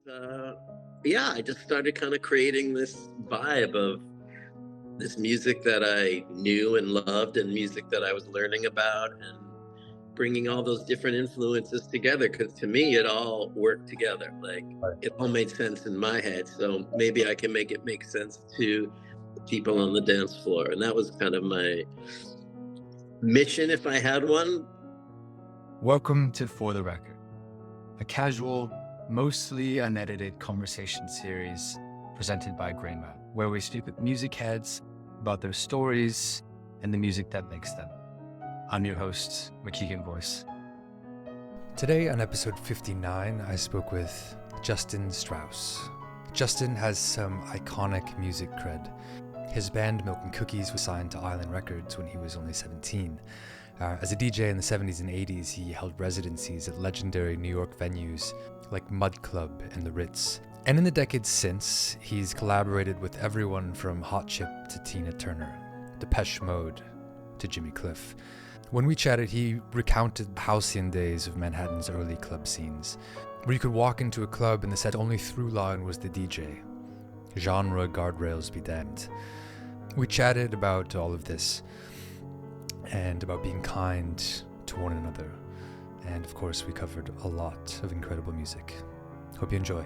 uh, yeah, I just started kind of creating this vibe of this music that I knew and loved, and music that I was learning about, and bringing all those different influences together. Because to me, it all worked together. Like Right. it all made sense in my head. So maybe I can make it make sense to the people on the dance floor. And that was kind of my mission, if I had one. Welcome to For the Record, a casual, mostly unedited conversation series presented by Greenman, where we speak with music heads about their stories and the music that makes them. I'm your host, McClaren Voice. Today on episode 59, I spoke with Justin Strauss. Justin has some iconic music cred. His band Milk and Cookies was signed to Island Records when he was only 17. As a DJ in the 70s and 80s, he held residencies at legendary New York venues like Club and the Ritz. And in the decades since, he's collaborated with everyone from Hot Chip to Tina Turner, Depeche Mode to Jimmy Cliff. When we chatted, he recounted the halcyon days of Manhattan's early club scenes, where you could walk into a club and the set only through line was the DJ. Genre guardrails be damned. We chatted about all of this, and about being kind to one another. And of course, we covered a lot of incredible music. Hope you enjoy.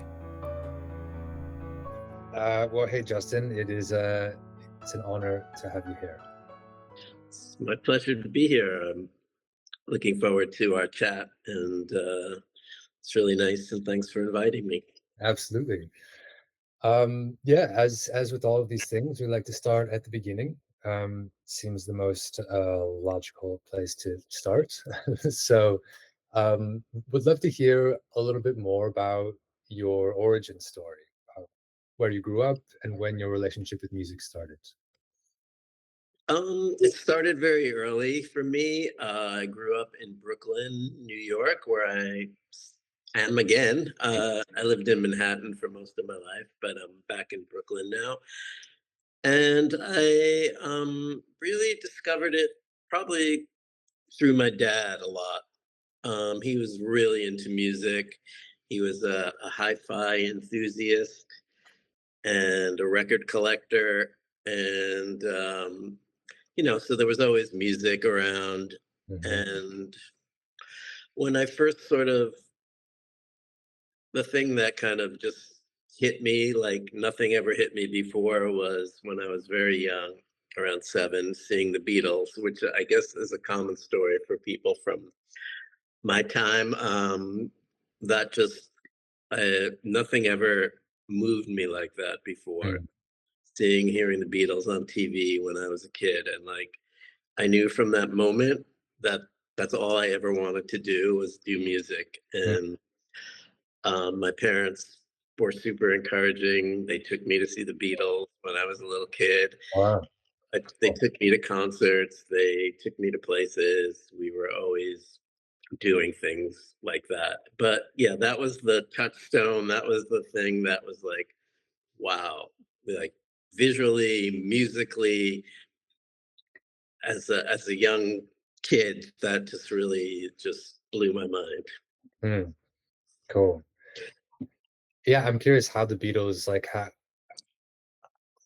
Well, hey, Justin, it's an honor to have you here. It's my pleasure to be here. I'm looking forward to our chat, and it's really nice. And thanks for inviting me. Absolutely. Yeah, as with all of these things, we like to start at the beginning. Seems the most logical place to start. So, would love to hear a little bit more about your origin story, where you grew up and when your relationship with music started. It started very early for me. I grew up in Brooklyn, New York, where I am again. I lived in Manhattan for most of my life, but I'm back in Brooklyn now. And I really discovered it probably through my dad a lot. He was really into music. He was a hi-fi enthusiast and a record collector. And, so there was always music around. Mm-hmm. And when I first the thing that kind of just hit me like nothing ever hit me before was when I was very young, around 7, seeing the Beatles, which I guess is a common story for people from my time. That just nothing ever moved me like that before. Hearing the Beatles on TV when I was a kid, and like I knew from that moment that that's all I ever wanted to do was do music. And my parents were super encouraging. They took me to see the Beatles when I was a little kid. Wow. They took me to concerts. They took me to places. We were always doing things like that. But yeah, that was the touchstone. That was the thing that was like, wow, like visually, musically, as a young kid, that just really just blew my mind. Cool. Yeah, I'm curious how the Beatles, like, how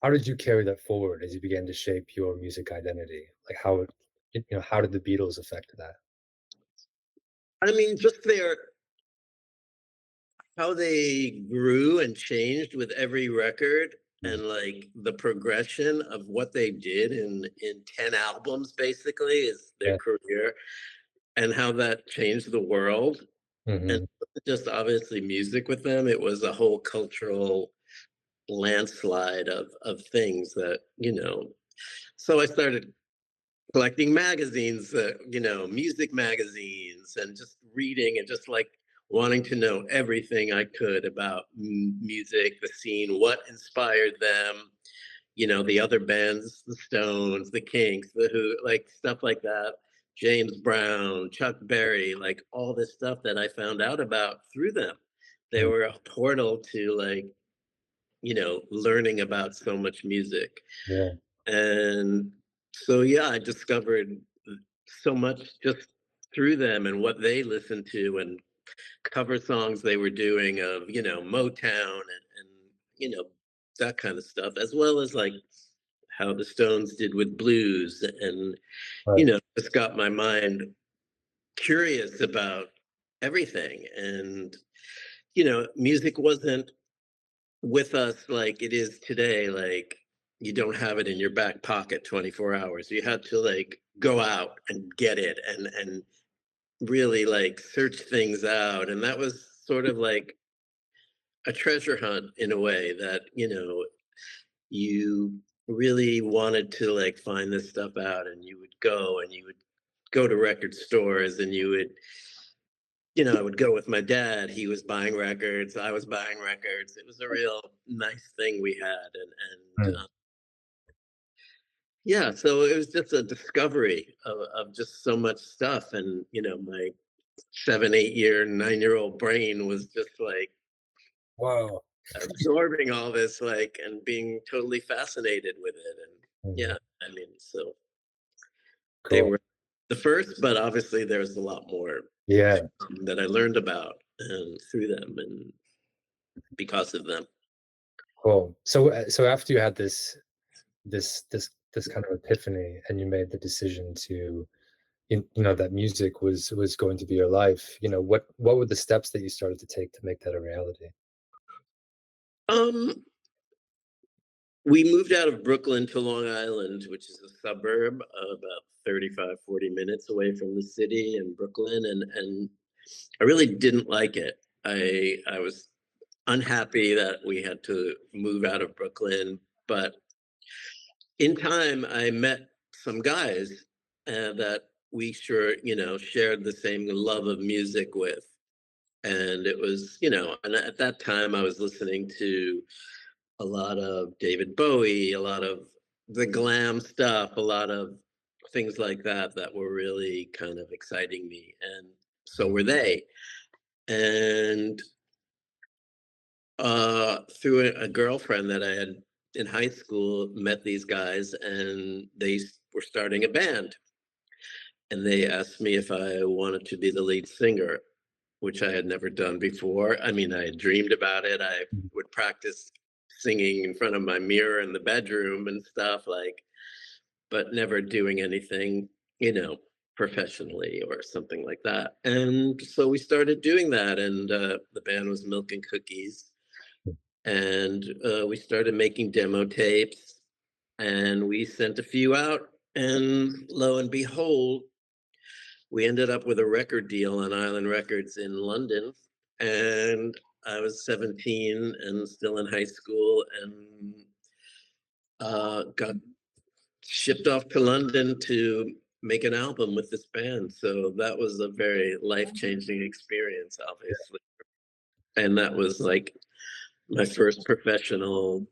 did you carry that forward as you began to shape your music identity? Like, how did the Beatles affect that? I mean, just how they grew and changed with every record, Mm. and like the progression of what they did in 10 albums basically is their Yeah. career, and how that changed the world. And Hmm. just obviously music with them, it was a whole cultural landslide of things that, so I started collecting magazines, music magazines, and just reading and just like wanting to know everything I could about music, the scene, what inspired them, the other bands, the Stones, the Kinks, the Who, like stuff like that. James Brown, Chuck Berry, like all this stuff that I found out about through them. They were a portal to like, learning about so much music. Yeah. And so, yeah, I discovered so much just through them and what they listened to, and cover songs they were doing of, Motown and you know, that kind of stuff, as well as like how the Stones did with blues. And, Right. just got my mind curious about everything. And, music wasn't with us like it is today. Like, you don't have it in your back pocket 24 hours. You had to like go out and get it and really like search things out. And that was sort of like a treasure hunt in a way that, you really wanted to like find this stuff out, and you would go to record stores, and I would go with my dad. He was buying records, I was buying records. It was a real nice thing we had. And Mm. yeah, so it was just a discovery of just so much stuff. And my 7, 8 year, 9-year-old brain was just like Wow. absorbing all this, like, and being totally fascinated with it. And Mhm. yeah, I mean, so they Cool. were the first, but obviously there's a lot more Yeah. that I learned about and through them and because of them. Cool. So after you had this kind of epiphany, and you made the decision to, that music was going to be your life, what were the steps that you started to take to make that a reality? Um, we moved out of Brooklyn to Long Island, which is a suburb about 35, 40 minutes away from the city in Brooklyn. And I really didn't like it. I was unhappy that we had to move out of Brooklyn, but in time, I met some guys that we sure, shared the same love of music with. And it was, and at that time I was listening to a lot of David Bowie, a lot of the glam stuff, a lot of things like that that were really kind of exciting me. And so were they. And through a girlfriend that I had in high school, met these guys, and they were starting a band. And they asked me if I wanted to be the lead singer, which I had never done before. I mean, I had dreamed about it. I Mhm. would practice singing in front of my mirror in the bedroom and stuff, like, but never doing anything, professionally or something like that. And so we started doing that, and the band was Milk and Cookies. And we started making demo tapes, and we sent a few out. And lo and behold, we ended up with a record deal on Island Records in London. And I was 17 and still in high school, and got shipped off to London to make an album with this band. So that was a very life-changing experience, obviously. And that was like my first professional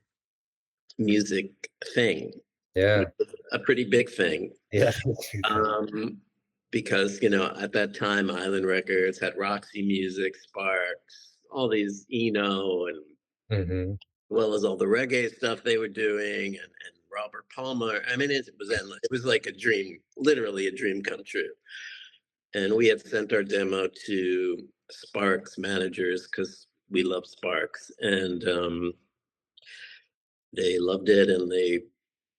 music thing, Yeah. which was a pretty big thing. Yeah. Um, because at that time Island Records had Roxy Music, Sparks, all these and Hmm. well as all the reggae stuff they were doing, and Robert Palmer. I mean, it was endless. It was like a dream, literally a dream come true. And we had sent our demo to Sparks managers because we love Sparks, and they loved it, and they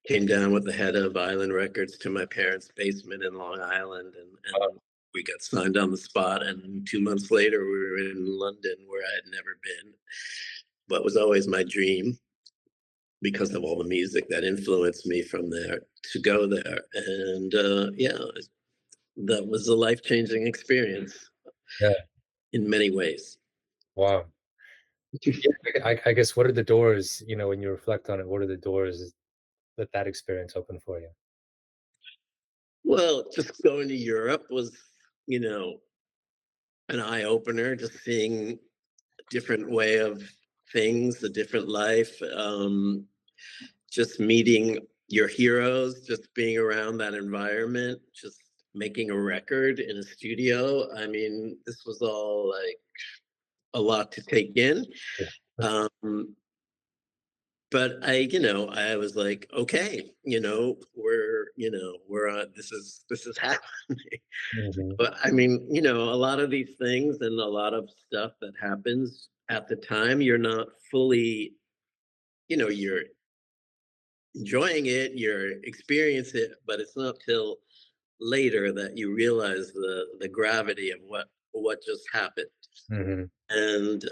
came down with the head of Island Records to my parents' basement in Long Island, and we got signed on the spot. And 2 months later, we were in London, where I had never been, but was always my dream because of all the music that influenced me from there to go there. And yeah, that was a life changing experience Yeah. in many ways. Wow. Yeah, I guess, what are the doors, when you reflect on it, what are the doors that experience opened for you? Well, just going to Europe was, you know, an eye opener, just seeing different way of things, a different life, just meeting your heroes, just being around that environment, just making a record in a studio. I mean, this was all like a lot to take in. Yeah. Um, but I was like, okay, we're on. This is happening. Mhm. But I mean, a lot of these things and a lot of stuff that happens at the time, you're not fully, you're enjoying it, you're experiencing it, but it's not till later that you realize the gravity of what just happened. Mhm. And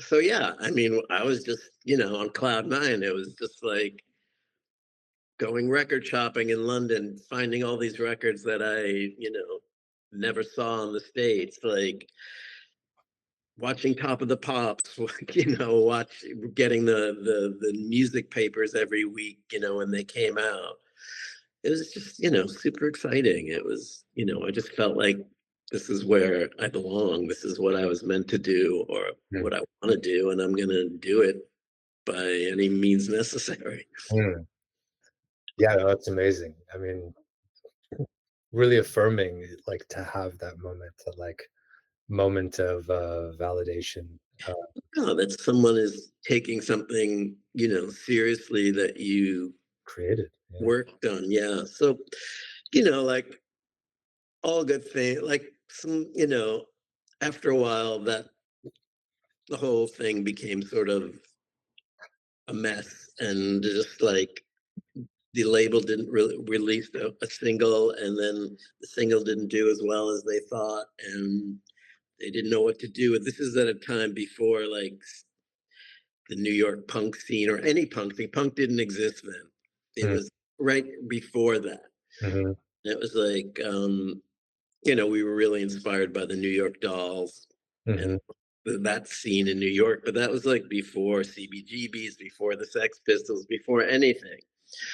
so yeah, I mean, I was just, on cloud nine. It was just like going record shopping in London, finding all these records that I, never saw in the States, like watching Top of the Pops, getting the music papers every week, when they came out. It was just, super exciting. It was, I just felt like this is where I belong. This is what I was meant to do or Mm. what I want to do, and I'm gonna do it by any means necessary. Mm. Yeah, no, that's amazing. I mean, really affirming, like, to have that moment of validation, uh, That someone is taking something, seriously that you created. Yeah. worked on. Yeah. So, like all good thing, like some, after a while that the whole thing became sort of a mess and just like the label didn't really release a single, and then the single didn't do as well as they thought, and they didn't know what to do. This is at a time before like the New York punk scene or any punk scene. Punk didn't exist then. It Mm. was right before that. Mhm. It was like, we were really inspired by the New York Dolls and Mhm. that scene in New York, but that was like before CBGBs, before the Sex Pistols, before anything.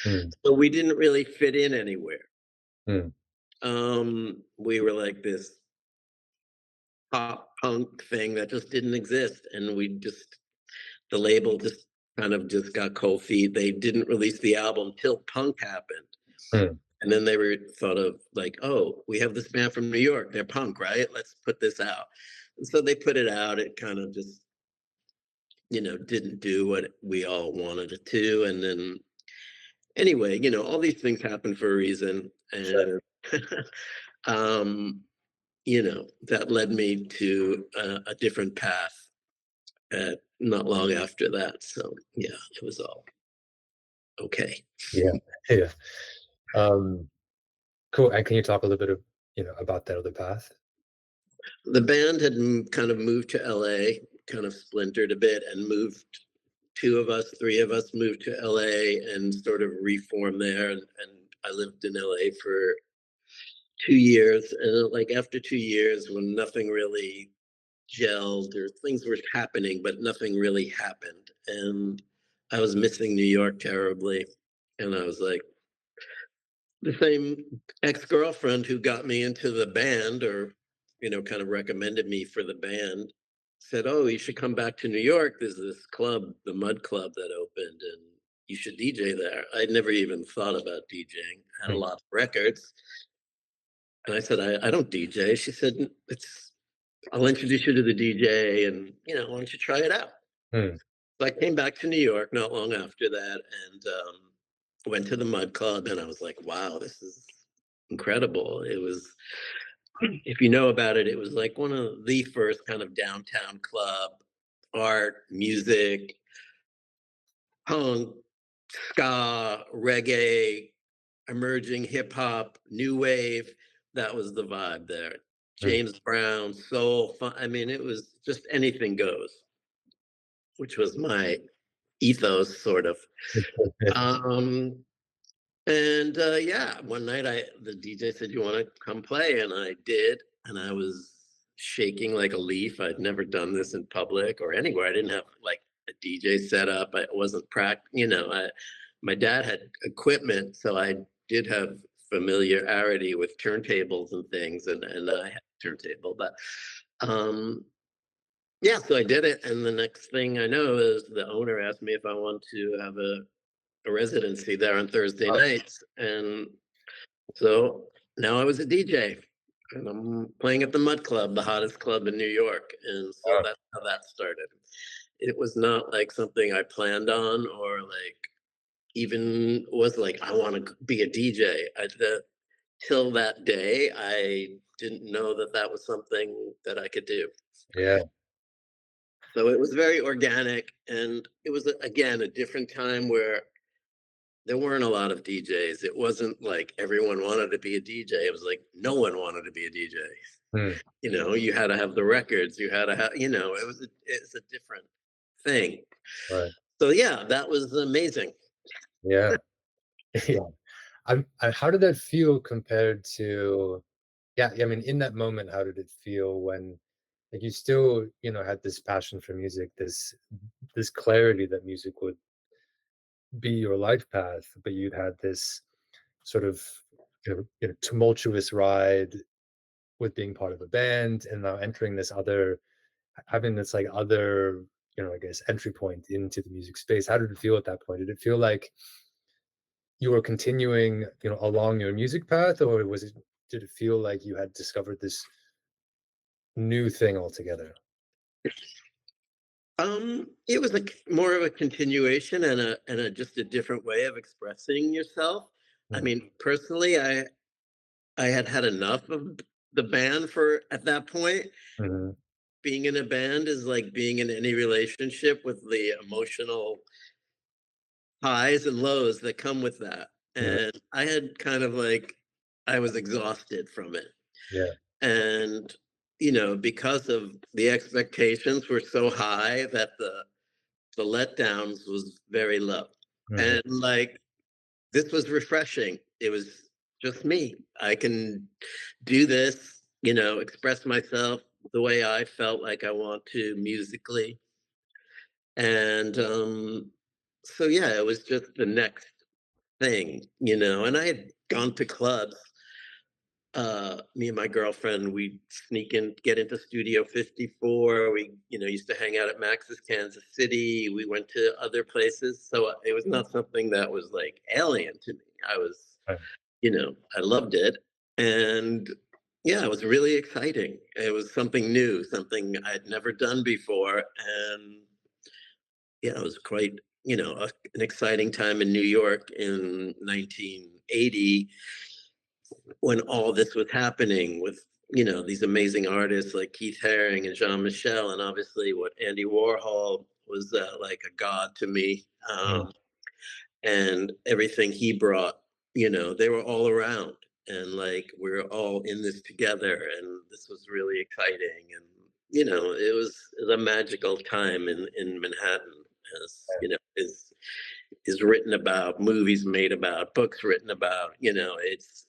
Mm. So we didn't really fit in anywhere. Mm. We were like this pop punk thing that just didn't exist, and the label just kind of just got cold feet. They didn't release the album till punk happened. Mm. And then they were thought of like, oh, we have this band from New York. They're punk, right? Let's put this out. And so they put it out. It kind of just, didn't do what we all wanted it to. And then anyway, all these things happen for a reason. Sure. And um, that led me to a different path not long after that. So yeah, it was all okay. Yeah. Yeah. Um, cool. And can you talk a little bit of, about that other path? The band had kind of moved to LA, kind of splintered a bit, and moved. Two of us, three of us moved to LA and sort of reformed there. And I lived in LA for 2 years. And like after 2 years, when nothing really gelled or things were happening, but nothing really happened. And I was missing New York terribly. And I was like, the same ex-girlfriend who got me into the band or, kind of recommended me for the band said, oh, you should come back to New York. There's this club, the Mud Club, that opened, and you should DJ there. I'd never even thought about DJing. I had a Mm. lot of records. And I said, I don't DJ. She said, I'll introduce you to the DJ and, why don't you try it out? Mm. So I came back to New York not long after that and went to the Mud Club, and I was like, wow, this is incredible. It was, if you know about it, it was like one of the first kind of downtown club, art, music, punk, ska, reggae, emerging hip hop, new wave. That was the vibe there. Mm. James Brown, soul, fun. I mean, it was just anything goes, which was my ethos, sort of. Um, and yeah, one night the DJ said, "You want to come play?" And I did, and I was shaking like a leaf. I'd never done this in public or anywhere. I didn't have like a DJ set up. I wasn't my dad had equipment, so I did have familiarity with turntables and things, and I had a turntable, but um yeah, so I did it, and the next thing I know is the owner asked me if I want to have a residency there on Thursday nights, and so now I was a DJ, and I'm playing at the Mud Club, the hottest club in New York, and so Wow. that's how that started. it was not like something I planned on or like even was like I want to be a DJ. Till that day, I didn't know that that was something that I could do. Yeah. So it was very organic, and it was again a different time where there weren't a lot of DJs. It wasn't like everyone wanted to be a DJ. It was like no one wanted to be a DJ. Hmm. You know, you had to have the records. You had to have, you know, it's a different thing. Right. So yeah, that was amazing. Yeah. Yeah. How did that feel compared to, yeah, I mean, in that moment, how did it feel when, like, you still, had this passion for music, this clarity that music would be your life path, but you'd had this sort of, tumultuous ride with being part of a band, and now entering this other, having this like other, I guess, entry point into the music space. How did it feel at that point? Did it feel like you were continuing, along your music path, or did it feel like you had discovered this new thing altogether? It was more of a continuation and a just a different way of expressing yourself. I Mm, mean, personally, I had had enough of the band for at that point. mhm, Being in a band is like being in any relationship with the emotional highs and lows that come with that. mhm, And I had kind of like I was exhausted from it. yeah, And because of the expectations were so high that the letdowns was very low. mhm, And like this was refreshing. It was just me. I can do this, express myself the way I felt like I want to musically. And so yeah, it was just the next thing, and I had gone to clubs. Me and my girlfriend, we sneak in, get into Studio 54. We, used to hang out at Max's Kansas City. We went to other places. So it was not something that was like alien to me. right, I loved it. And yeah, it was really exciting. It was something new, something I'd never done before. And yeah, it was quite, an exciting time in New York in 1980 when all this was happening with these amazing artists like Keith Haring and Jean Michel, and obviously what Andy Warhol was like a god to me, mm, and everything he brought. They were all around, and like we are all in this together, and this was really exciting, and it was a magical time in Manhattan, as is written about, movies made about, books written about. It's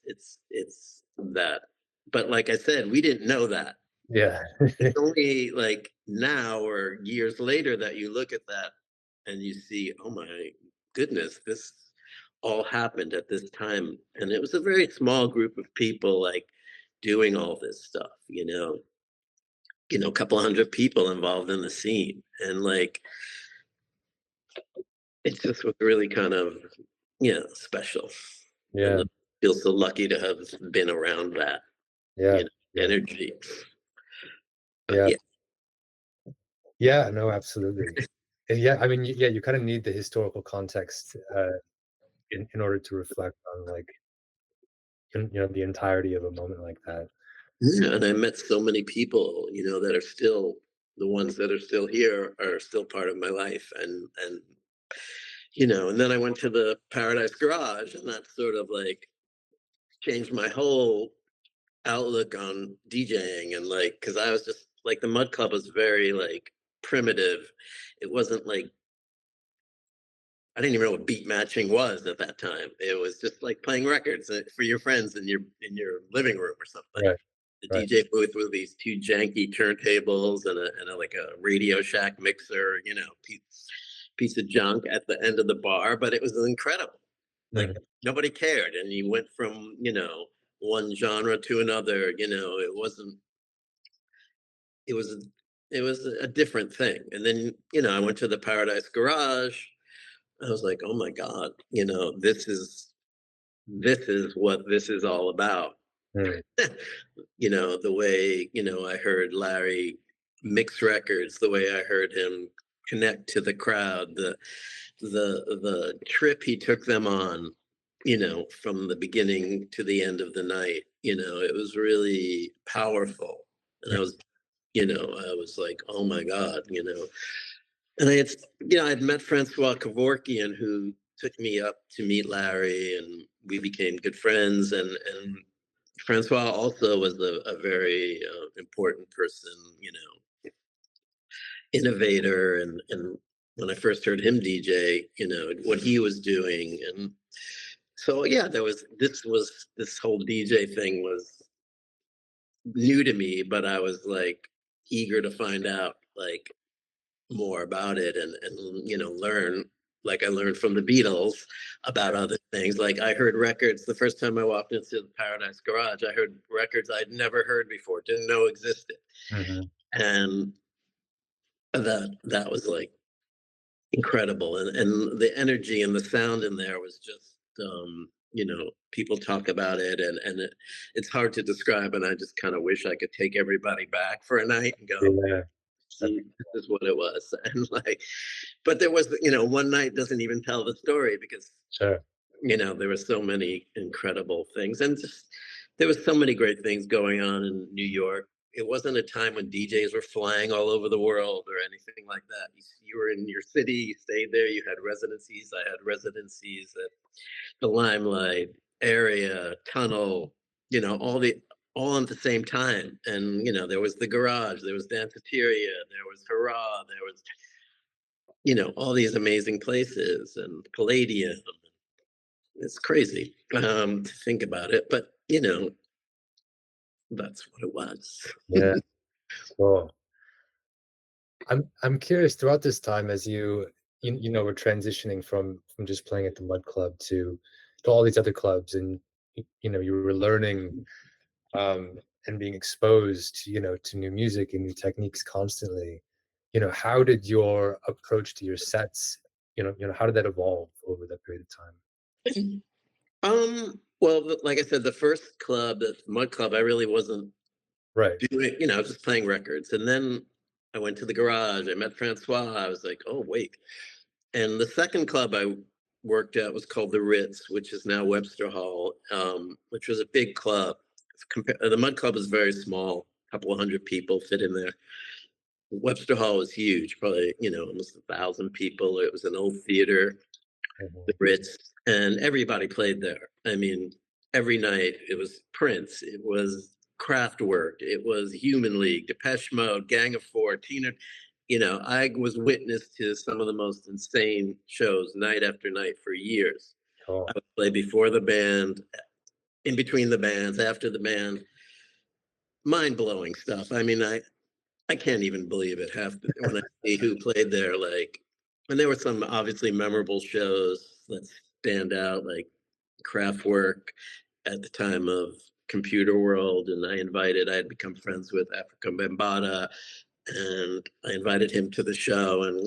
that. But like I said, we didn't know that. yeah, It's only like now or years later that you look at that and you see, oh my goodness, this all happened at this time, and it was a very small group of people like doing all this stuff. A couple hundred people involved in the scene, and like it just was really kind of special. And yeah, I feel so lucky to have been around that, yeah, yeah, energy. But yeah, yeah, yeah. No, absolutely. And yeah, I mean, yeah, you kind of need the historical context in order to reflect on, like, the entirety of a moment like that. yeah, and I met so many people, that are still the ones that are still here are still part of my life, and then I went to the Paradise Garage, and that sort of like changed my whole outlook on DJing, and like because I was just like the Mud Club was very like primitive. It wasn't like I didn't even know what beat matching was at that time. It was just like playing records for your friends in your living room or something. Right, The right. DJ booth with these two janky turntables and like a Radio Shack mixer, piece of junk at the end of the bar, but it was incredible. Like Mhm, nobody cared, and you went from one genre to another. It wasn't. It was a different thing, and then I went to the Paradise Garage. I was like, oh my god, this is what this is all about. mm, The way I heard Larry mix records, the way I heard him connect to the crowd, the trip he took them on, from the beginning to the end of the night. It was really powerful. And I was like, oh my God. And I'd met Francois Kevorkian, who took me up to meet Larry, and we became good friends. And Francois also was a very important person, innovator. And when I first heard him DJ, what he was doing. And so, yeah, this whole DJ thing was new to me, but I was like eager to find out like more about it, and learn, like I learned from the Beatles about other things. Like I heard records the first time I walked into the Paradise Garage. I heard records I'd never heard before, didn't know existed. Hmm. And that was like incredible. And the energy and the sound in there was just people talk about it, it's hard to describe. And I just kind of wish I could take everybody back for a night and go, Yeah. see, this is what it was. And like, but there was, one night doesn't even tell the story, because Sure. there were so many incredible things, and just there was so many great things going on in New York. It wasn't a time when DJs were flying all over the world or anything like that. You were in your city, you stayed there, you had residencies. I had residencies at the Limelight area, Tunnel, all at the same time. And there was the Garage, there was Danceteria, there was Hurrah, there was all these amazing places, and Palladium. It's crazy to think about it, but that's what it was. Yeah. Cool. I'm curious, throughout this time, as were transitioning from just playing at the Mud Club to all these other clubs, and you were learning and being exposed to new music and new techniques constantly. How did your approach to your sets, how did that evolve over that period of time? Well, like I said, the first club, the Mud Club, I really wasn't Right. doing, I was just playing records. And then I went to the Garage, I met Francois, I was like, oh wait. And the second club I worked at was called the Ritz, which is now Webster Hall, which was a big club. The Mud Club is very small, a couple of hundred people fit in there. Webster Hall was huge, probably, almost 1,000 people. It was an old theater, the Ritz, and everybody played there. I mean, every night it was Prince, it was Kraftwerk, it was Human League, Depeche Mode, Gang of Four, Tina. I was witness to some of the most insane shows night after night for years. Cool. I would play before the band, in between the bands, after the band. Mind-blowing stuff. I mean, I can't even believe it when I see who played there. Like, and there were some obviously memorable shows that stand out, like Kraftwerk at the time of Computer World, and I had become friends with Africa Bambaataa, and I invited him to the show, and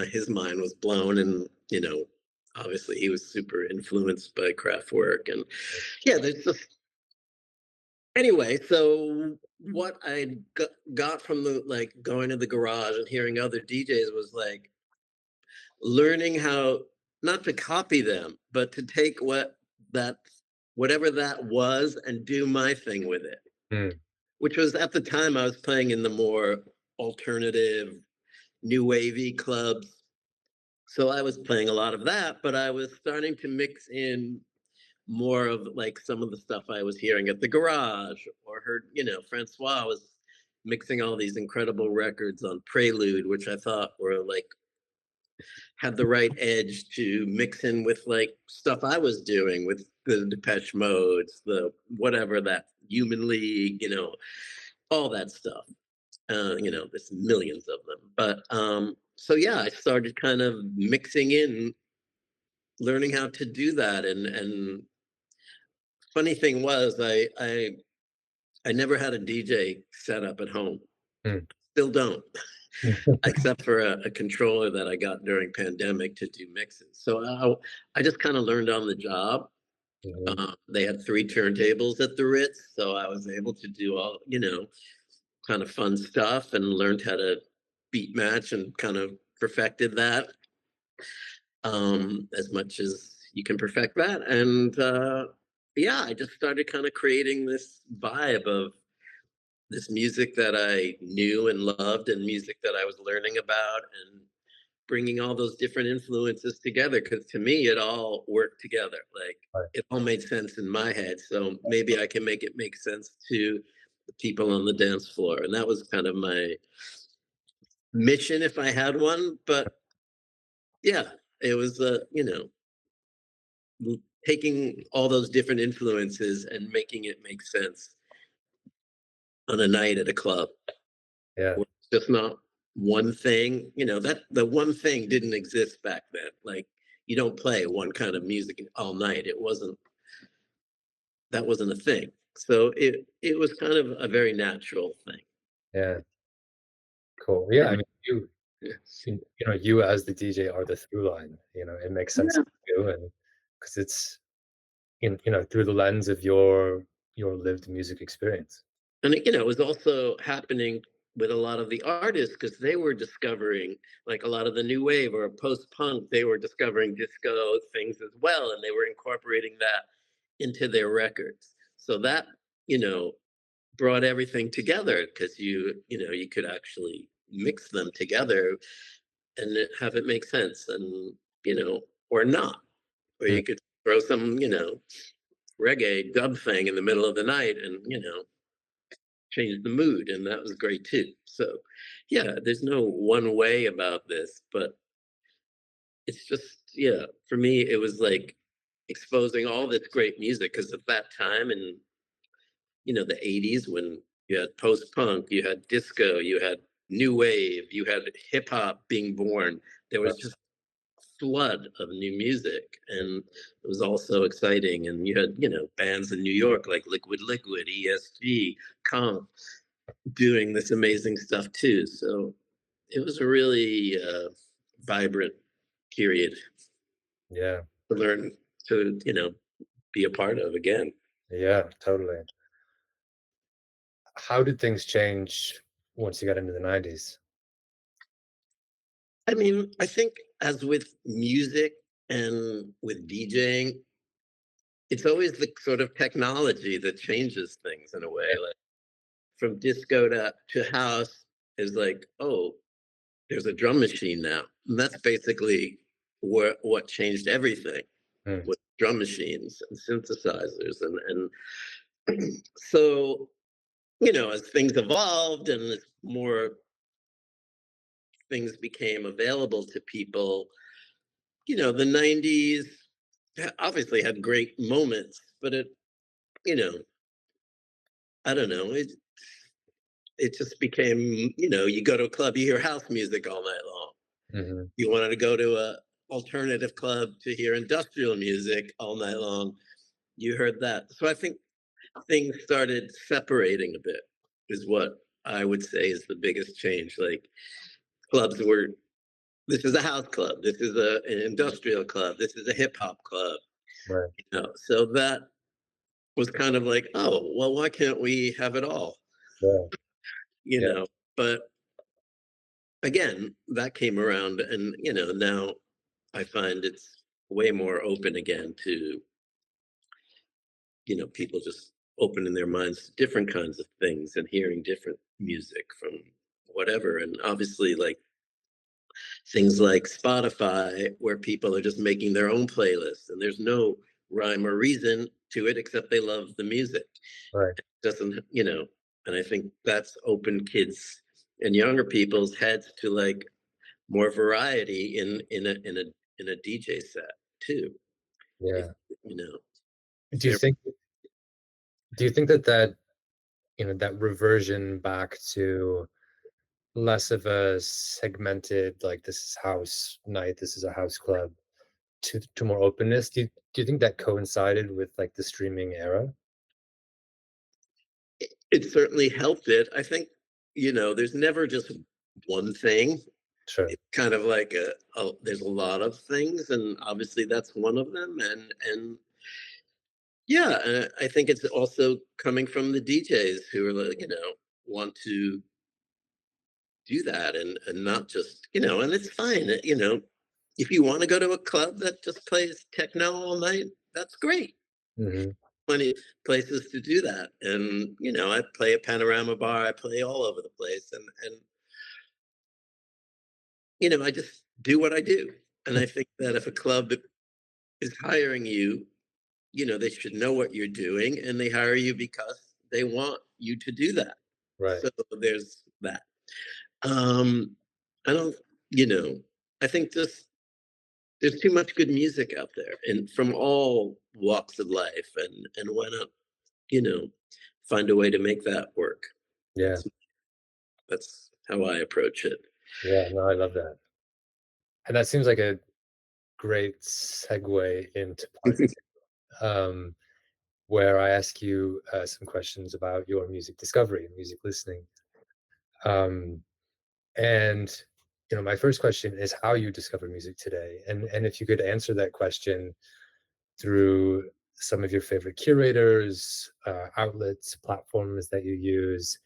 his mind was blown, and obviously he was super influenced by Kraftwerk, and yeah, there's just anyway. So what I got from the like going to the Garage and hearing other DJs was like learning how not to copy them, but to take whatever that was and do my thing with it. Mm. Which was, at the time I was playing in the more alternative, new wavy clubs. So I was playing a lot of that, but I was starting to mix in more of like some of the stuff I was hearing at the Garage, or heard, Francois was mixing all these incredible records on Prelude, which I thought were like, had the right edge to mix in with like stuff I was doing with the Depeche Modes, the whatever, that Human League, all that stuff. There's millions of them. But so yeah, I started kind of mixing in, learning how to do that. And funny thing was, I never had a DJ set up at home. Mm. Still don't. Except for a controller that I got during pandemic to do mixes. So I just kind of learned on the job. Mhm. They had 3 turntables at the Ritz, so I was able to do all, kind of fun stuff, and learned how to beat match and kind of perfected that as much as you can perfect that. And yeah, I just started kind of creating this vibe of this music that I knew and loved, and music that I was learning about, and bringing all those different influences together. Because to me, it all worked together. Like Right. it all made sense in my head. So maybe I can make it make sense to the people on the dance floor. And that was kind of my mission if I had one. But yeah, it was, taking all those different influences and making it make sense on a night at a club. Yeah. Where it's just not one thing, that the one thing didn't exist back then. Like you don't play one kind of music all night. That wasn't a thing. So it was kind of a very natural thing. Yeah. Cool. Yeah. I And mean, you as the DJ are the through line. It makes sense yeah, to you, and because it's through the lens of your lived music experience. and it was also happening with a lot of the artists because they were discovering like a lot of the new wave or post punk. They were discovering disco things as well, and they were incorporating that into their records. So that you know brought everything together because you could actually mix them together and have it make sense, and or not, or Mm. you could throw some reggae dub thing in the middle of the night and change the mood, and that was great too. So yeah, there's no one way about this, but it's just, yeah, for me it was like exposing all this great music because at that time in the 80s, when you had post punk, you had disco, you had new wave, you had hip hop being born. There Right. was just a flood of new music, and it was all so exciting. And you had bands in New York like Liquid, ESG, Comp, doing this amazing stuff too. So it was a really vibrant period Yeah. to learn to be a part of again. Yeah. Totally. How did things change once you got into the 90s? I mean, I think as with music and with DJing, it's always the sort of technology that changes things in a way. Like from disco to house is like, oh, there's a drum machine now. And that's basically what changed everything Mm. with drum machines and synthesizers. And so, as things evolved and as more things became available to people, the 90s obviously had great moments, but you know, I don't know, it just became, you go to a club, you hear house music all night long. Hmm. You wanted to go to a alternative club to hear industrial music all night long. You heard that. So I think things started separating a bit, is what I would say is the biggest change. Like clubs were, this is a house club, this is an industrial club, this is a hip hop club. Right. So that was kind of like, oh, well, why can't we have it all? Yeah. You Yeah. know, but again, that came around, and now I find it's way more open again to people just opening their minds to different kinds of things and hearing different music from whatever. And obviously, like things like Spotify, where people are just making their own playlists, and there's no rhyme or reason to it except they love the music. Right. Doesn't and I think that's opened kids and younger people's heads to like more variety in a DJ set too. If, Yeah. you know, Do you there, think do you think that reversion back to less of a segmented, like, this is house night, this is a house club, to more openness, do you think that coincided with, like, the streaming era? it certainly helped it. I think there's never just one thing. Sure. It's kind of like there's a lot of things, and obviously that's one of them. And yeah, I think it's also coming from the DJs who are like, want to do that and not just, and it's fine. If you want to go to a club that just plays techno all night, that's great. Hmm. Plenty of places to do that. And, I play a panorama bar, I play all over the place. And I just do what I do. And I think that if a club is hiring you, they should know what you're doing and they hire you because they want you to do that. Right. So there's that. Um, I don't, you know, I think just there's too much good music out there and from all walks of life and why not, you know, find a way to make that work. Yeah. That's how I approach it. Yeah. No, I love that. And that seems like a great segue into part two, where I ask you some questions about your music discovery and music listening. Um, and my first question is how you discover music today, and if you could answer that question through some of your favorite curators, outlets, platforms that you use,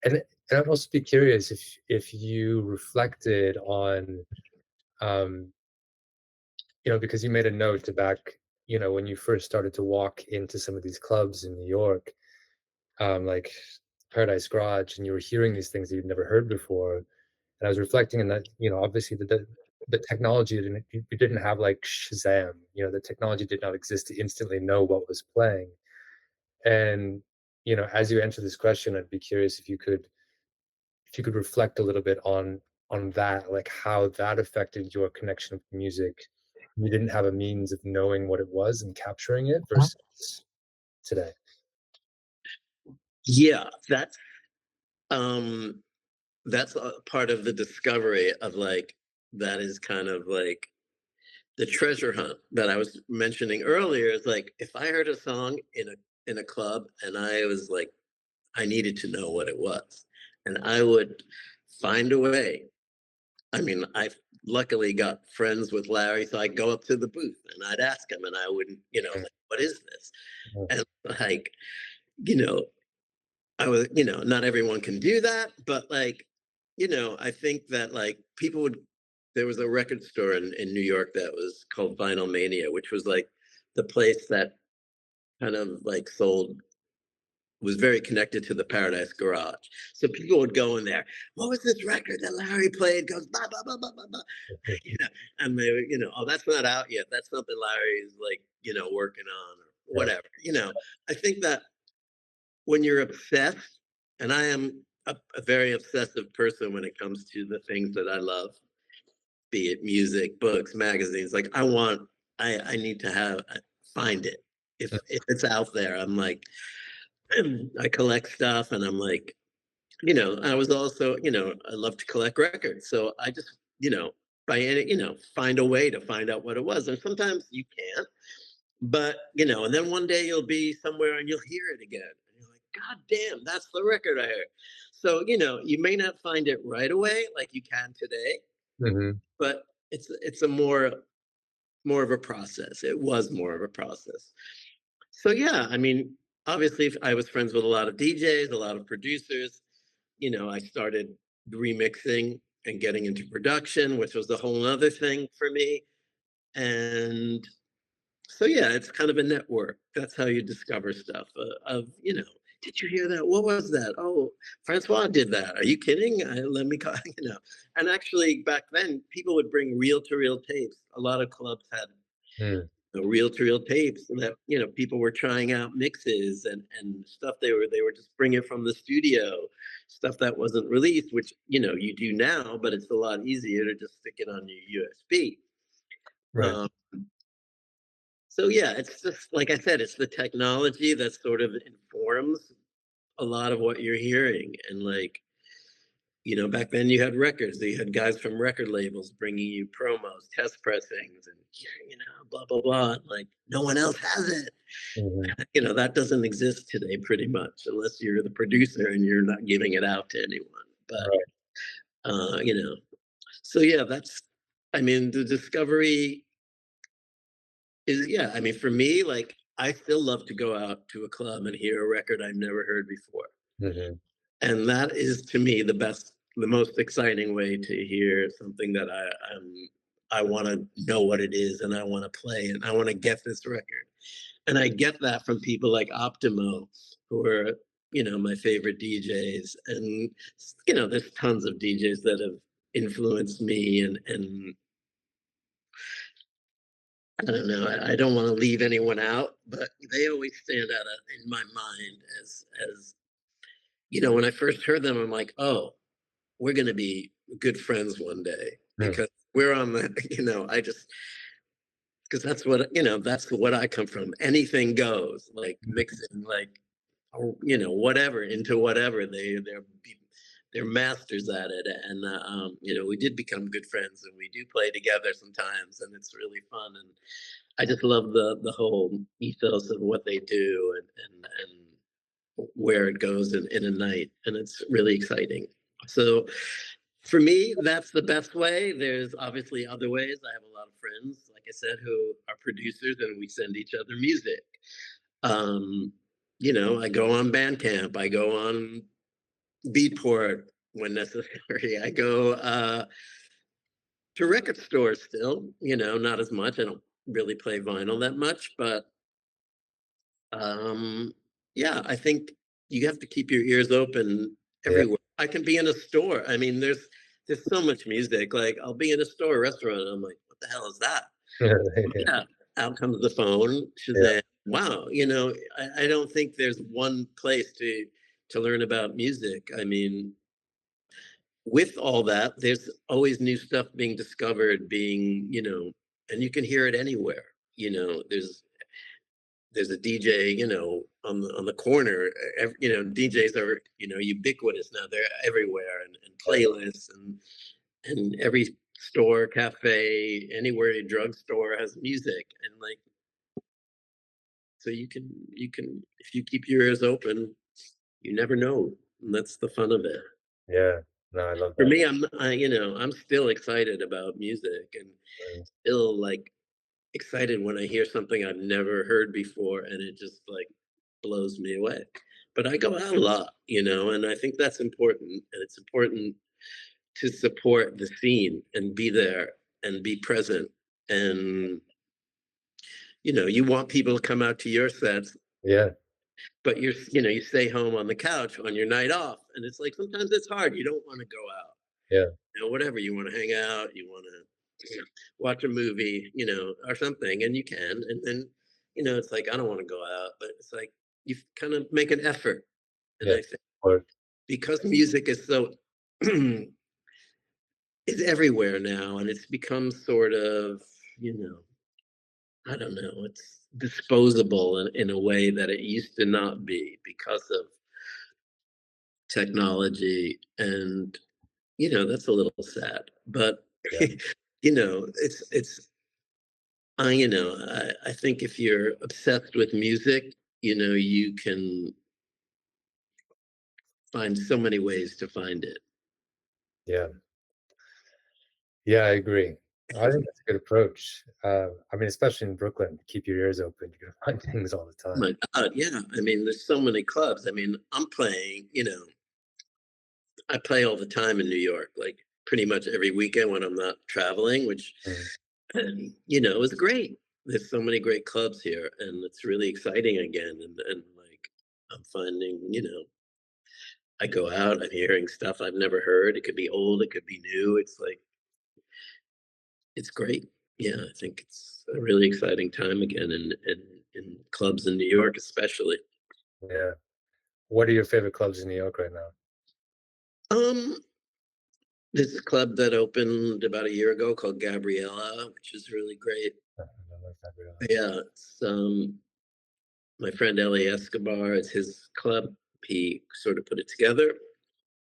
and I'd also be curious if you reflected on, um, because you made a note to back, when you first started to walk into some of these clubs in New York, like Paradise Garage, and you were hearing these things that you'd never heard before. And I was reflecting on that, obviously the technology didn't you didn't have like Shazam, the technology did not exist to instantly know what was playing. And as you answer this question, I'd be curious if you could reflect a little bit on that, like how that affected your connection with music. You didn't have a means of knowing what it was and capturing it versus today. Yeah, um that's a part of the discovery of like that is kind of like the treasure hunt that I was mentioning earlier is like if I heard a song in a club and I was like I needed to know what it was and I would find a way. I mean, I luckily got friends with Larry, so I'd go up to the booth and I'd ask him and I wouldn't, Mm, like, what is this? mm, And like, you know, I was, not everyone can do that, but like, I think that like people would, there was a record store in New York that was called Vinyl Mania, which was like the place that kind of like sold, was very connected to the Paradise Garage. So people would go in there, what was this record that Larry played? Goes, blah, blah, blah, blah, blah, blah. mm, And they were, oh, that's not out yet. That's something Larry's like, working on or yeah. whatever. I think that when you're obsessed, and I am a very obsessive person when it comes to the things that I love, be it music, books, magazines. Like I need to find it. If it's out there, I'm like, I collect stuff, and I'm like, I was also, I love to collect records, so I just, by any, find a way to find out what it was, and sometimes you can't. But, and then one day you'll be somewhere and you'll hear it again. And you're like, God damn, that's the record I heard. So, you may not find it right away like you can today, Mhm. but it's a more of a process. It was more of a process. So yeah, I mean, obviously I was friends with a lot of DJs, a lot of producers. I started remixing and getting into production, which was a whole other thing for me. And so yeah, it's kind of a network. That's how you discover stuff. Did you hear that? What was that? Oh, Francois did that. Are you kidding? Let me call. And actually, back then, people would bring reel-to-reel tapes. A lot of clubs had Mm, reel-to-reel tapes, and that people were trying out mixes and stuff. They were just bringing from the studio, stuff that wasn't released, which you do now, but it's a lot easier to just stick it on your USB. right. Um, So yeah, it's just like I said, it's the technology that sort of informs a lot of what you're hearing. And like, back then you had records, you had guys from record labels bringing you promos, test pressings, and blah blah blah. And like no one else has it. Mhm. That doesn't exist today, pretty much, unless you're the producer and you're not giving it out to anyone. But Right. uh, you know, so yeah, that's. I mean, the discovery is, yeah, I mean, for me, like, I still love to go out to a club and hear a record I've never heard before, Mhm. and that is, to me, the best the most exciting way to hear something that I want to know what it is, and I want to play, and I want to get this record. And I get that from people like Optimo, who are, my favorite DJs. And, there's tons of DJs that have influenced me, and I don't know, I don't want to leave anyone out, but they always stand out in my mind as when I first heard them, I'm like, oh, we're going to be good friends one day, Mm. because we're on the, I just, because that's what I come from. Anything goes, like mixing, like, whatever into whatever. They're masters at it, and we did become good friends, and we do play together sometimes, and it's really fun. And I just love the whole ethos of what they do, and where it goes in a night, and it's really exciting. So for me, that's the best way. There's obviously other ways. I have a lot of friends, like I said, who are producers, and we send each other music. Um, I go on Bandcamp, I go on Beatport when necessary. I go to record stores still, not as much. I don't really play vinyl that much, but um, yeah, I think you have to keep your ears open Yeah. everywhere. I can be in a store. I mean, there's so much music. Like, I'll be in a store, restaurant, and I'm like, what the hell is that? Yeah, out comes the phone. Yeah. Shazam! Wow, I don't think there's one place to learn about music. I mean, with all that, there's always new stuff being discovered, and you can hear it anywhere. There's a DJ, on the corner. DJs are, ubiquitous now. They're everywhere, and playlists, and every store, cafe, anywhere, a drugstore has music, and like, so you can if you keep your ears open, you never know, and that's the fun of it. Yeah. No, I love For that. me, I'm still excited about music, and Mm. still like excited when I hear something I've never heard before, and it just like blows me away. But I go out a lot, and I think that's important. And it's important to support the scene and be there and be present. And, you want people to come out to your sets, Yeah. but you stay home on the couch on your night off. And it's like, sometimes it's hard. You don't want to go out, Yeah. whatever. You want to hang out, you want to watch a movie, or something, and you can. And then, it's like, I don't want to go out, but it's like you kind of make an effort. And Yeah. I think Or because music is so is everywhere now, and it's become sort of, I don't know, it's disposable in a way that it used to not be, because of technology. And that's a little sad, but yeah. it's I think if you're obsessed with music, you can find so many ways to find it. Yeah. Yeah, I agree. I think that's a good approach. I mean, especially in Brooklyn, keep your ears open. You're gonna find things all the Oh time. my God, yeah. I mean, there's so many clubs. I mean, I'm playing, I play all the time in New York, like pretty much every weekend when I'm not traveling, which, Mm. is great. There's so many great clubs here, and it's really exciting again. And like, I'm finding, I go out, I'm hearing stuff I've never heard. It could be old, it could be new. It's like, it's great. Yeah, I think it's a really exciting time again in clubs in New York, especially. Yeah. What are your favorite clubs in New York right now? Um, there's a club that opened about a year ago called Gabriella, which is really great. I don't know if I realized. Yeah, it's my friend Ellie Escobar. It's his club. He sort of put it together.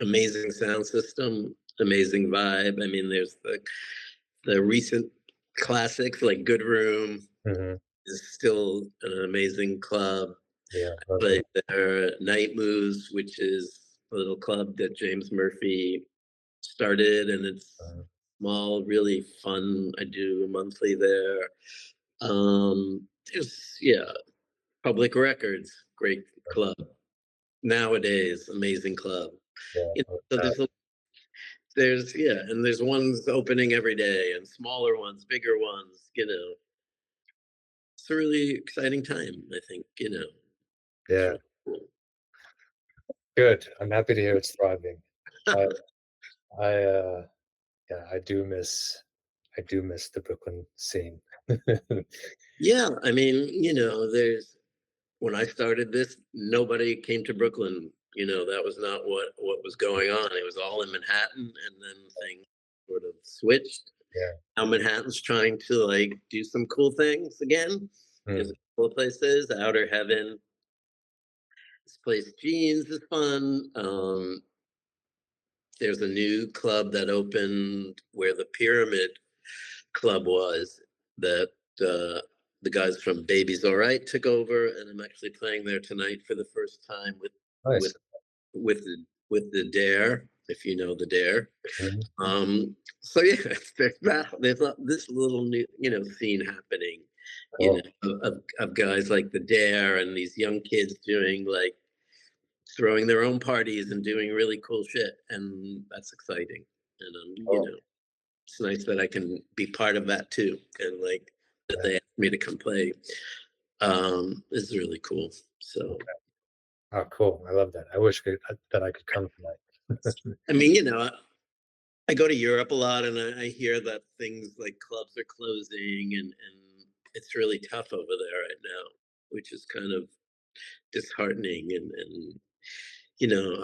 Amazing sound system, amazing vibe. I mean, there's the recent classics like Good Room Mhm. is still an amazing club. Yeah. Love Played it. there. Night Moves, which is a little club that James Murphy started, and it's Uh, small, really fun. I do monthly there. There's Public Records, great club. Nowadays, amazing club. yeah. So there's and there's ones opening every day and smaller ones, bigger ones, it's a really exciting time, I think, it's Yeah, really cool. good. I'm happy to hear it's thriving. I, I yeah, I do miss the Brooklyn scene. Yeah, I mean, when I started this, nobody came to Brooklyn. That was not what was going on. It was all in Manhattan, and then things sort of switched. Yeah. Now Manhattan's trying to like do some cool things again. There's Mm. a couple of places, Outer Heaven. This place, Jeans, is fun. There's a new club that opened where the Pyramid Club was that the guys from Baby's All Right took over, and I'm actually playing there tonight for the first time with Nice. with the with the Dare, if you know the Dare. Mhm. So yeah, there's this little new scene happening, Cool. of guys like the Dare and these young kids doing like throwing their own parties and doing really cool shit, and that's exciting. And Cool. it's nice that I can be part of that too, and like that they asked me to come play. Is really cool. So Oh, cool. I love that. I wish that I could come tonight. I mean, I go to Europe a lot, and I hear that things like clubs are closing, and it's really tough over there right now, which is kind of disheartening. And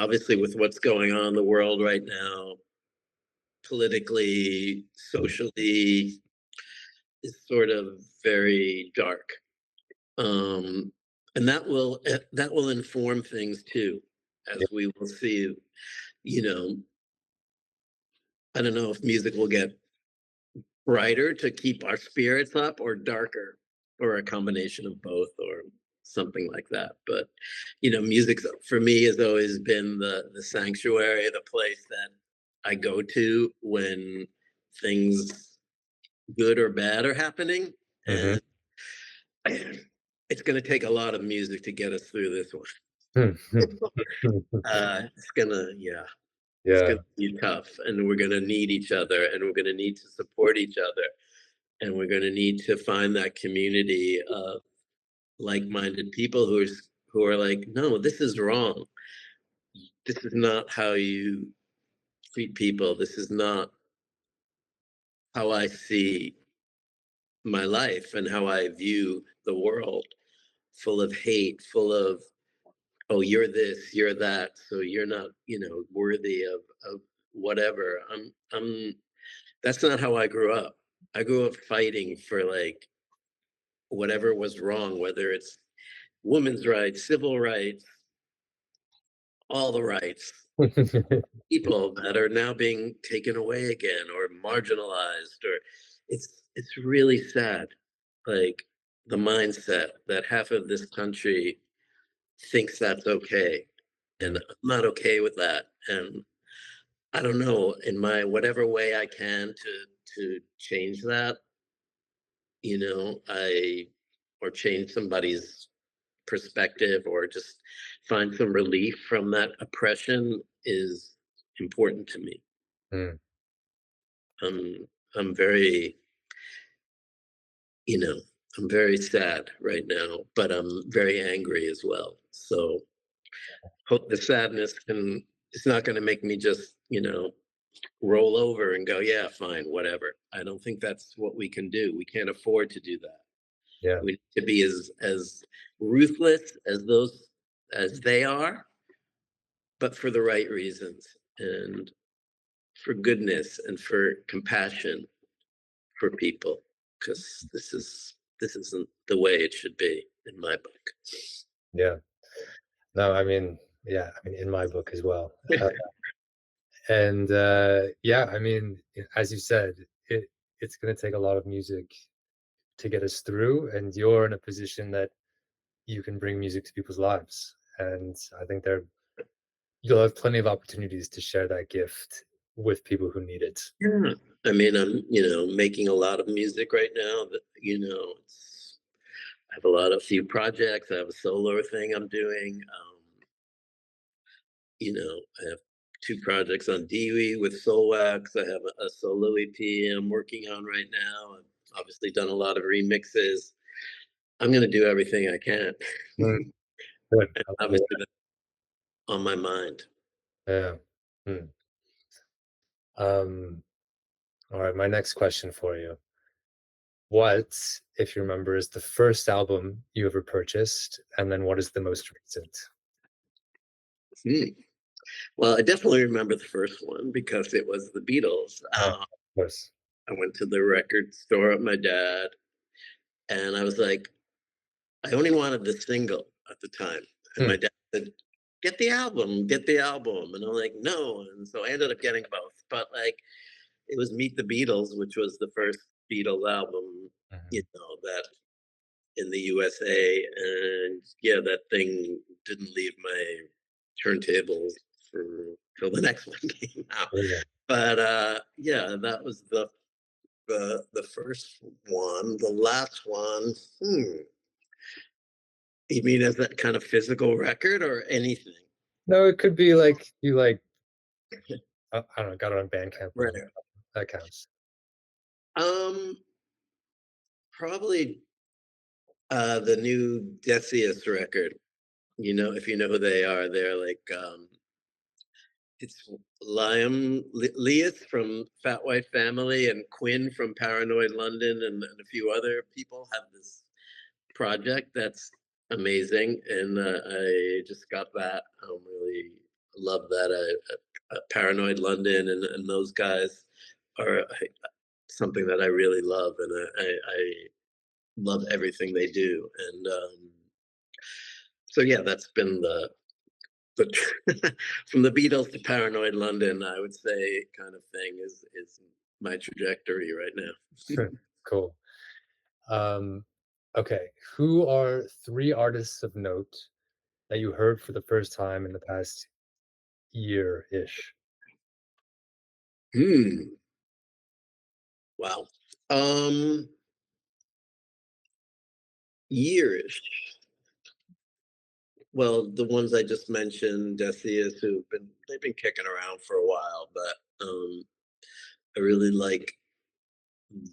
obviously with what's going on in the world right now, politically, socially, is sort of very dark. And that will inform things too, Yeah. as we will see. You know, I don't know if music will get brighter to keep our spirits up or darker or a combination of both or something like that. But music for me has always been the sanctuary, the place that I go to when things good or bad are happening. Mhm. And it's going to take a lot of music to get us through this one. It's gonna, yeah, it's Yeah. gonna be tough, and we're gonna need each other, and we're gonna need to support each other, and we're gonna need to find that community of like-minded people who are like, no, this is wrong. This is not how you treat people. This is not how I see my life and how I view the world, full of hate, full of, oh, you're this, you're that, so you're not, worthy of whatever. I'm That's not how I grew up. I grew up fighting for like whatever was wrong, whether it's women's rights, civil rights, all the rights, people that are now being taken away again or marginalized, or it's really sad. Like the mindset that half of this country thinks that's okay, and Mm. I'm not okay with that. And I don't know, in my whatever way I can to change that, I or change somebody's perspective or just find some relief from that oppression is important to me. Mm. I'm very, you know, I'm very sad right now, but I'm very angry as well. So hope the sadness can it's not going to make me just, roll over and go, yeah, fine, whatever. I don't think that's what we can do. We can't afford to do that. Yeah. We need to be as ruthless as they are, but for the right reasons and for goodness and for compassion for people, because this isn't the way it should be in my book. Yeah. No, I mean, yeah, I mean, in my book as well. And yeah, I mean, as you said, it's going to take a lot of music to get us through, and you're in a position that you can bring music to people's lives. And I think you'll have plenty of opportunities to share that gift with people who need it. Yeah. I mean, I'm, making a lot of music right now that, I have few projects. I have a solo thing I'm doing. I have 2 projects on Dewey with Soulwax. I have a solo EP I'm working on right now. I've obviously done a lot of remixes. I'm gonna do everything I can. Mm, good. And I love obviously, that's on my mind. it. Yeah. Hmm. All right, my next question for you. What, if you remember, is the first album you ever purchased? And then what is the most recent? Hmm. Well, I definitely remember the first one because it was the Beatles. Of course. I went to the record store with my dad, and I was like, I only wanted the single at the time, and Hmm. my dad said, get the album," and I'm like, "No," and so I ended up getting both, but, like, it was Meet the Beatles, which was the first Beatles album, Mhm. that in the USA, and, yeah, that thing didn't leave my turntables for till the next one came out, Brilliant. but, yeah, that was the first one. The last one, you mean as that kind of physical record or anything? No, it could be like you like I don't know, got it on Bandcamp or Right. something. That counts. Um, Probably, the new Decius record. If you know who they are, they're like, it's Liam Leas from Fat White Family and Quinn from Paranoid London and a few other people have this project that's amazing, and I just got that. I really love that. Paranoid London and those guys are something that I really love, and I love everything they do. And so yeah, that's been the from the Beatles to Paranoid London, I would say, kind of thing is my trajectory right now. Cool. Um, okay. Who are three artists of note that you heard for the first time in the past year-ish? Hmm. Wow. Um, Years. Well, the ones I just mentioned, Decius, they've been kicking around for a while, but I really like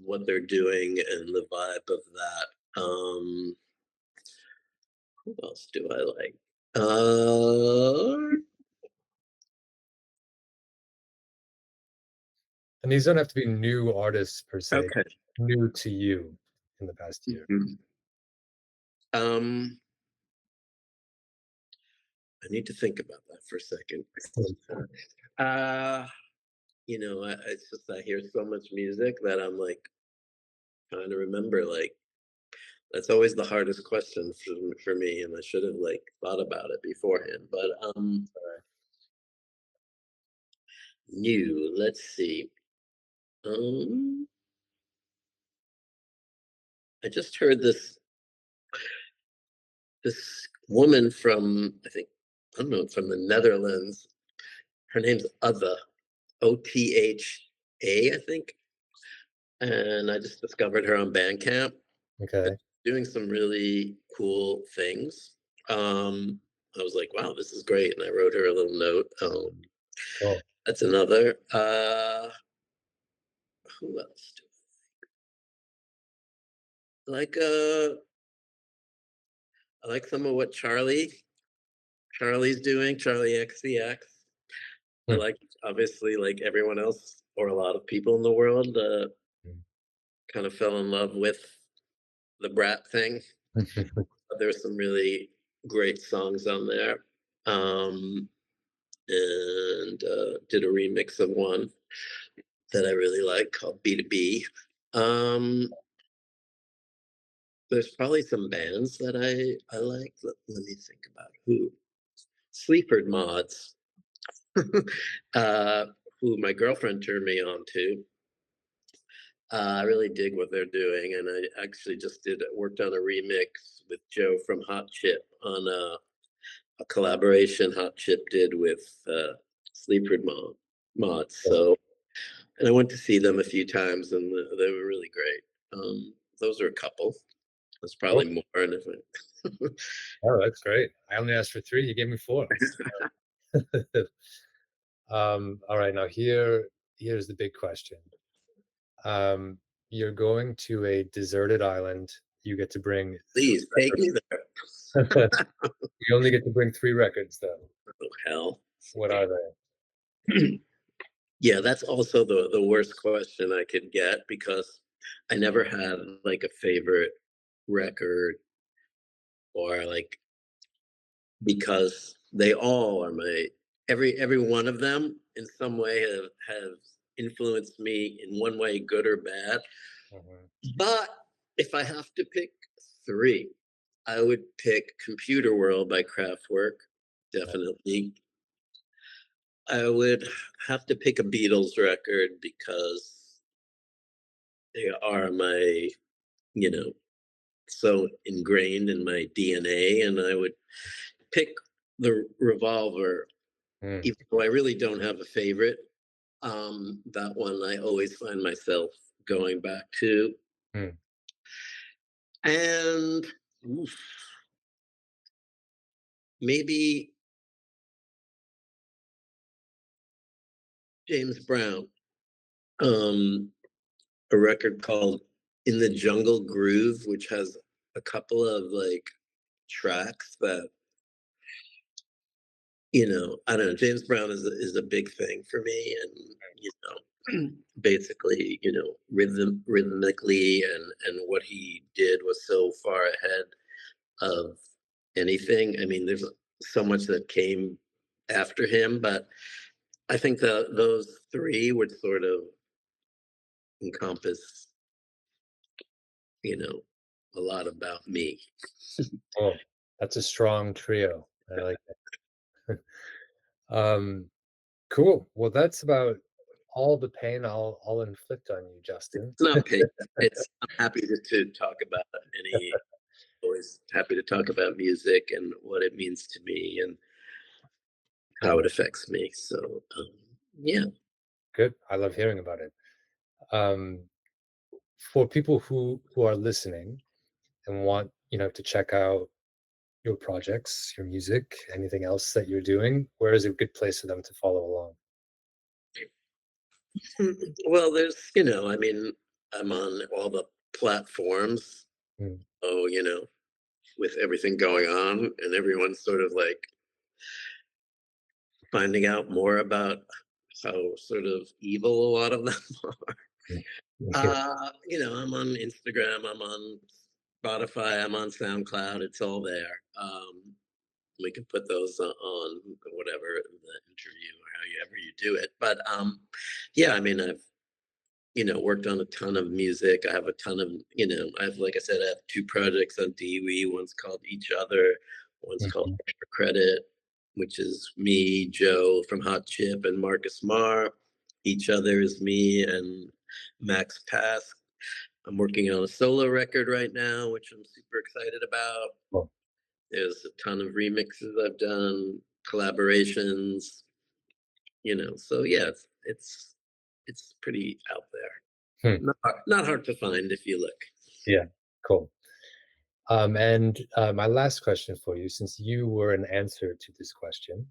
what they're doing and the vibe of that. Who else do I like? And these don't have to be new artists per se, Okay. new to you in the past year. Mhm. Um, I need to think about that for a second. Uh, it's just I hear so much music that I'm like trying to remember. Like that's always the hardest question for me, and I should have like thought about it beforehand. But new. Let's see. Um, I just heard this woman from I don't know from the Netherlands. Her name's Otha, I think, and I just discovered her on Bandcamp. Okay. Doing some really cool things. I was like, wow, this is great. And I wrote her a little note. Cool. That's another. Who else do I like? I like some of what Charlie's doing, Charlie XCX. I Hmm. like obviously like everyone else or a lot of people in the world, kind of fell in love with the brat thing. There's some really great songs on there. Um, and did a remix of one that I really like called B2B. Um, there's probably some bands that I like. Let me think about who. Sleaford Mods, uh, who my girlfriend turned me on to. I really dig what they're doing, and I actually just worked on a remix with Joe from Hot Chip on a collaboration Hot Chip did with Sleaford Mods. So and I went to see them a few times, and they were really great. Those are a couple. There's Cool. probably more. And if Oh, that's great. I only asked for three. You gave me four. All right, now here's the big question. Um, you're going to a deserted island. You get to bring Please take me there. you only get to bring 3 records though. Oh, hell. What are they? Yeah, that's also the worst question I could get because I never had like a favorite record or like because they all are my every one of them in some way have influenced me in one way, good or bad. Mhm. But if I have to pick 3, I would pick Computer World by Kraftwerk, definitely. I would have to pick a Beatles record because they are my, you know, so ingrained in my DNA, and I would pick the Revolver, Mm, even though I really don't have a favorite. That one I always find myself going back to. mm. And oof, maybe James Brown, um, a record called In the Jungle Groove, which has a couple of like tracks that, I don't know. James Brown is a big thing for me, and basically, rhythmically, and what he did was so far ahead of anything. I mean, there's so much that came after him, but I think those 3 would sort of encompass, you know, a lot about me. Oh, that's a strong trio. I like it. Um, cool. Well, that's about all the pain I'll inflict on you, Justin. It's not paid. I'm happy to talk about any. Always happy to talk about music and what it means to me and how it affects me. So, yeah. Good. I love hearing about it. Um, for people who are listening and want, to check out your projects, your music, anything else that you're doing, where is a good place for them to follow along? Well, I mean, I'm on all the platforms. Mm, Oh, with everything going on and everyone's sort of like finding out more about how sort of evil a lot of them are. mm. Okay. I'm on Instagram, I'm on Spotify, I'm on SoundCloud. It's all there. We can put those on whatever the interview or however you do it. But yeah, I mean, I've worked on a ton of music. I have a ton of, like I said, I have 2 projects on Dewey. One's called Each Other, one's called Mhm. Extra Credit, which is me, Joe from Hot Chip, and Marcus Marr. Each Other is me and Max Pass. I'm working on a solo record right now, which I'm super excited about. Cool. There's a ton of remixes I've done, collaborations, so yeah, it's pretty out there. Hmm. Not hard to find if you look. Yeah, cool. And my last question for you, since you were an answer to this question,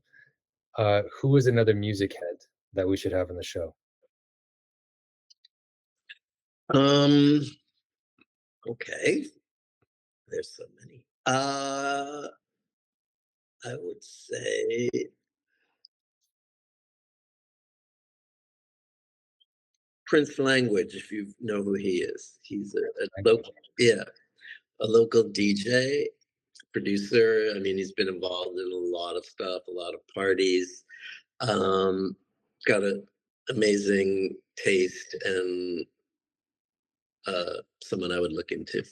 who is another music head that we should have on the show? Um, okay. There's so many. I would say Prince Language, if you know who he is. He's a local, yeah, a local DJ, producer. I mean, he's been involved in a lot of stuff, a lot of parties. Um, got an amazing taste and someone I would look into.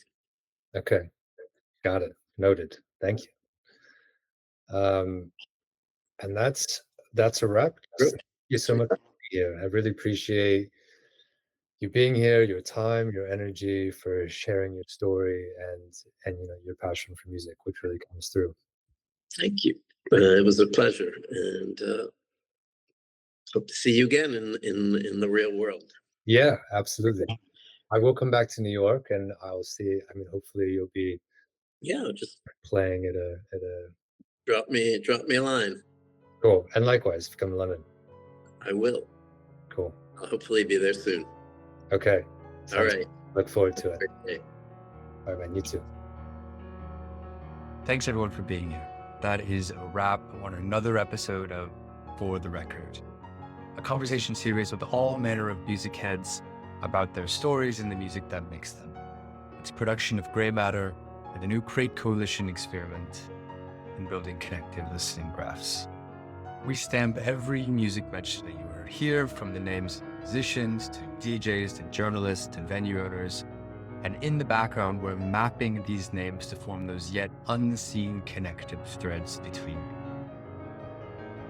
Okay, got it. Noted. Thank you. Um, and that's a wrap. Sure. Thank you so much for being here. I really appreciate you being here, your time, your energy, for sharing your story and your passion for music, which really comes through. Thank you. It was a pleasure, and hope to see you again in the real world. Yeah, absolutely. I will come back to New York and I'll see. I mean, hopefully you'll be Yeah, just playing at a drop me a line. cool. And likewise, if you come to London. I will. Cool. I'll hopefully be there soon. Okay. All right. Look forward to it. Okay. All right, man. You too. Thanks everyone for being here. That is a wrap on another episode of For the Record, a conversation series with all manner of music heads about their stories and the music that makes them. It's a production of Grey Matter and the new Crate Coalition experiment in building connected listening graphs. We stamp every music mention that you heard here, from the names of musicians to DJs to journalists to venue owners. And in the background, we're mapping these names to form those yet unseen connective threads between.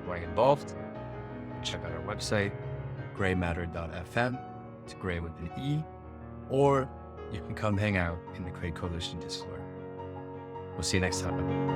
Want to get involved? Check out our website, greymatter.fm. It's Grey with an E. Or you can come hang out in the Crate Coalition Discord. We'll see you next time.